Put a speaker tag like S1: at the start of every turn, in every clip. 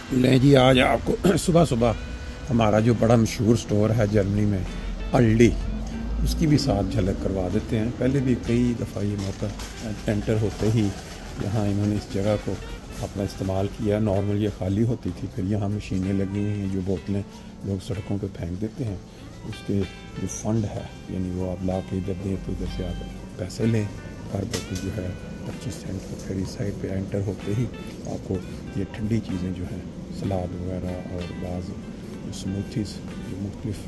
S1: लें जी, आज आपको सुबह सुबह हमारा जो बड़ा मशहूर स्टोर है जर्मनी में अल्डी, उसकी भी साथ झलक करवा देते हैं। पहले भी कई दफ़ा ये मौका एंटर होते ही यहाँ इन्होंने इस जगह को अपना इस्तेमाल किया। नॉर्मल ये खाली होती थी, फिर यहाँ मशीनें लगी हुई हैं जो बोतलें लोग सड़कों पे फेंक देते हैं, उसके जो फंड है यानी वो आप ला के इधर दें तो इधर से आप पैसे लें हर बोतल जो है 25 सेंट। तो फिर इस साइड पे एंटर होते ही आपको ये ठंडी चीज़ें जो हैं सलाद वगैरह और बाज़ स्मूथीज़ जो मुख्तलिफ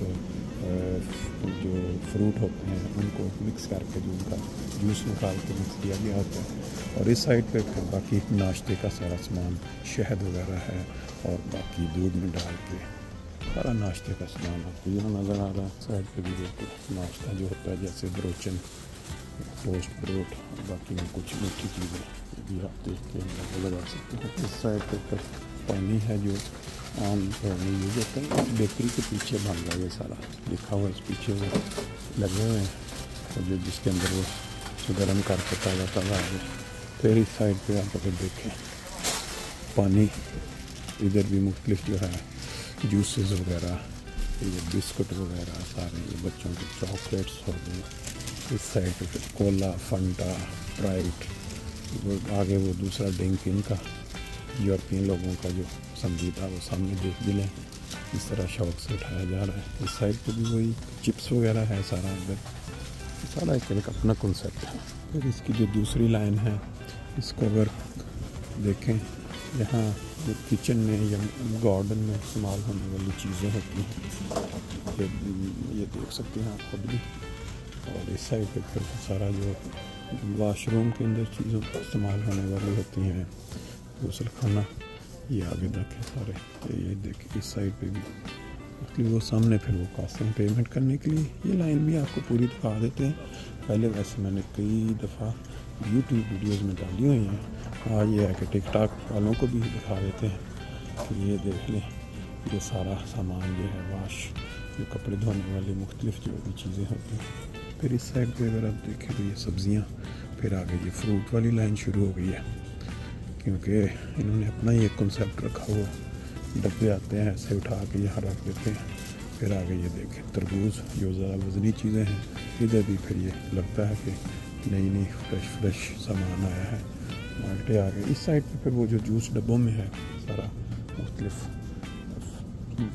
S1: जो फ्रूट होते हैं उनको मिक्स करके जो उनका जूस निकाल के मिक्स किया गया होता है। और इस साइड पे फिर बाकी नाश्ते का सारा सामान शहद वगैरह है और बाकी दूध में डाल के सारा नाश्ते का सामान आपको यहाँ नज़र आ रहा है। साइड पे भी देखो नाश्ता जो होता है जैसे ब्रोचन, टोस्ट ब्रोट और बाकी में कुछ मीठी चीज़ें भी आप देख के अंदाज़ा लगा सकते हैं। इस साइड पे फिर पानी है जो आम पानी यूज होता है। इस बेकरी के पीछे बन रहा है ये सारा लिखा हुआ, इस पीछे वो लगे हुए हैं और जो जिसके अंदर वो गर्म करके ताज़ा ताज़ा है। फिर इस साइड पे आप अगर देखें पानी, इधर भी मुख्तलिफ जो है जूसेस वगैरह, ये बिस्कुट वगैरह सारे, ये बच्चों के चॉकलेट्स हो गए। इस साइड पे फिर कोला, फंटा, स्प्राइट, वो आगे वो दूसरा ड्रिंक इनका यूरोपियन लोगों का जो संगीत है वो सामने देख भी लें, इस तरह शौक से उठाया जा रहा है। इस साइड पे भी वही चिप्स वगैरह है सारा अंदर, सारा एक अपना कॉन्सेप्ट है। फिर इसकी जो दूसरी लाइन है इसको अगर देखें, यहाँ किचन में या गार्डन में इस्तेमाल होने वाली चीज़ें होती हैं, ये देख सकते हैं आप खुद भी। और इस साइड पे फिर सारा जो वाशरूम के अंदर चीज़ों का इस्तेमाल होने वाली होती हैं, गुसल खाना, ये आगे तक है सारे। ये देखिए इस साइड पे भी मतलब वो सामने फिर वो कासे हैं पेमेंट करने के लिए। ये लाइन भी आपको पूरी दिखा देते हैं। पहले वैसे मैंने कई दफ़ा यूट्यूब वीडियोज़ में डाली हुई हैं। आज ये है कि टिकटॉक वालों को भी दिखा देते हैं कि ये देख लें, ये सारा सामान जो है वाश, जो कपड़े धोने वाली मुख्तलिफ जो भी चीज़ें होती हैं। फिर इस साइड पे अगर आप देखें तो ये सब्ज़ियाँ, फिर आगे ये फ्रूट वाली लाइन शुरू हो गई है क्योंकि इन्होंने अपना ही एक कॉन्सेप्ट रखा हुआ। डब्बे आते हैं ऐसे उठा के यहाँ रख देते हैं। फिर आगे ये देखें तरबूज, जो ज़्यादा वज़नी चीज़ें हैं। इधर भी फिर ये लगता है कि नई नई फ्रेश सामान आया है। माल्टे आ गए। इस साइड पे फिर वो जो जूस डब्बों में है सारा मुख्तलिफ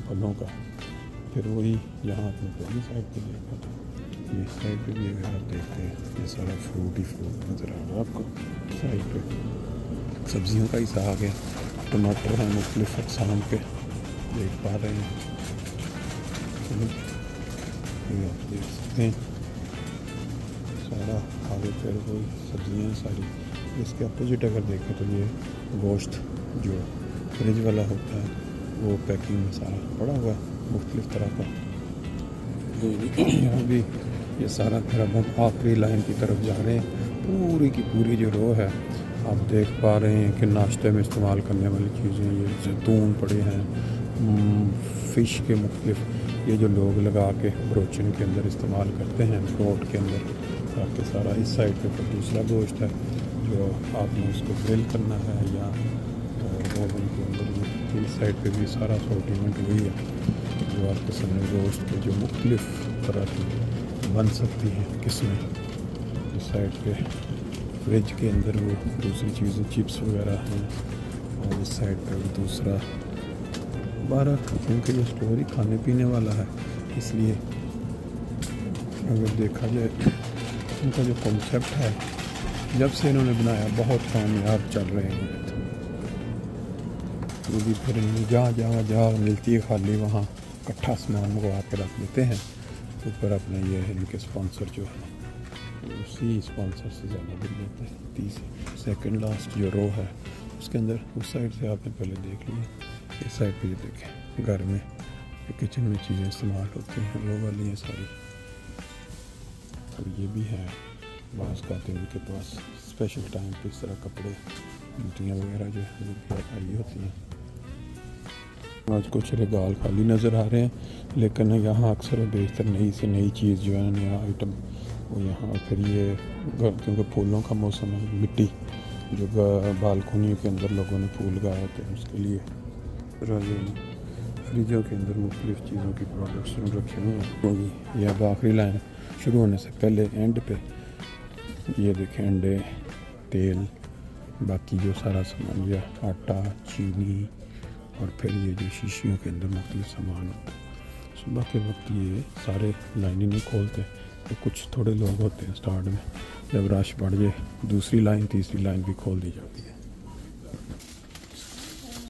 S1: फलों का। फिर वही यहाँ अपने पहली साइड पे देखा था, ये साइड पे भी अगर आप देखते हैं ये सारा फ्रूट ही फ्रूट नज़र आ रहा है आपको। साइड पे सब्जियों का हिस्सा आ गया, टमाटर हैं मुख्तलिफ अक़साम के देख पा रहे हैं, ये आप देख सकते हैं सारा आगे। फिर वही सब्जियाँ सारी। इसके अपोजिट अगर देखें तो ये गोश्त जो फ्रिज वाला होता है वो पैकिंग में सारा पड़ा हुआ है मुख्तलिफ तरह का। यहाँ भी ये सारा फिर अब हम आखिरी लाइन की तरफ जा रहे हैं। पूरी की पूरी जो रो है आप देख पा रहे हैं कि नाश्ते में इस्तेमाल करने वाली चीज़ें, ये जैतून पड़े हैं, फ़िश के मुख्तलिफ ये जो लोग लगा के ब्रोचन के अंदर इस्तेमाल करते हैं, ब्रोट के अंदर आपके सारा। इस साइड पे फिर दूसरा गोश्त है जो आपने उसको ग्रिल करना है या ओवन के अंदर। इस साइड पे भी सारा असॉर्टीमेंट वही है जो आपके सामने गोश्त के जो मुख्तलिफ तरह की बन सकती हैं किस्में। इस साइड पे फ्रिज के अंदर वो दूसरी चीज़ें चिप्स वगैरह हैं और इस साइड पे वो दूसरा 12, क्योंकि ये स्टोर ही खाने पीने वाला है इसलिए अगर देखा जाए उनका जो कॉन्सेप्ट है जब से इन्होंने बनाया बहुत कामयाब चल रहे हैं। वो भी फिर जहाँ मिलती है खाली वहाँ इकट्ठा सामान मंगवा के रख देते हैं। तो फिर अपना ये है इनके स्पॉन्सर जो है उसी स्पॉन्सर से ज़्यादा बिल लेते हैं। 30 सेकंड लास्ट जो रो है उसके अंदर उस साइड से आपने पहले देख लिया। इस साइड पे ये देखें घर में किचन में चीज़ें इस्तेमाल होती हैं वो वाली हैं सारी। तो ये भी है बास कहते हैं उनके पास स्पेशल टाइम पे इस तरह कपड़े, जूतियाँ वगैरह जो है वो भी आई होती हैं। आज कुछ रेगाल खाली नज़र आ रहे हैं लेकिन यहाँ अक्सर बेहतर नई से नई चीज़ जो है नया आइटम वो यहाँ। फिर ये क्योंकि फूलों का मौसम है, मिट्टी जो बालकोनी के अंदर लोगों ने फूल लगाए थे उसके लिए ट्राली में फ्रिजों के अंदर मुख्तलिफ़ चीज़ों की प्रोडक्ट्स रखे हुए हैं। ये अब आखिरी लाइन शुरू होने से पहले एंड पे ये देखें अंडे, तेल, बाकी जो सारा सामान, या आटा, चीनी और फिर ये जो शीशियों के अंदर मुख्तलिफ़ सामान होता है। सुबह के वक्त ये सारे लाइनें नहीं खोलते, तो कुछ थोड़े लोग होते हैं स्टार्ट में, जब रश बढ़ जाए दूसरी लाइन तीसरी लाइन भी खोल दी जाती है।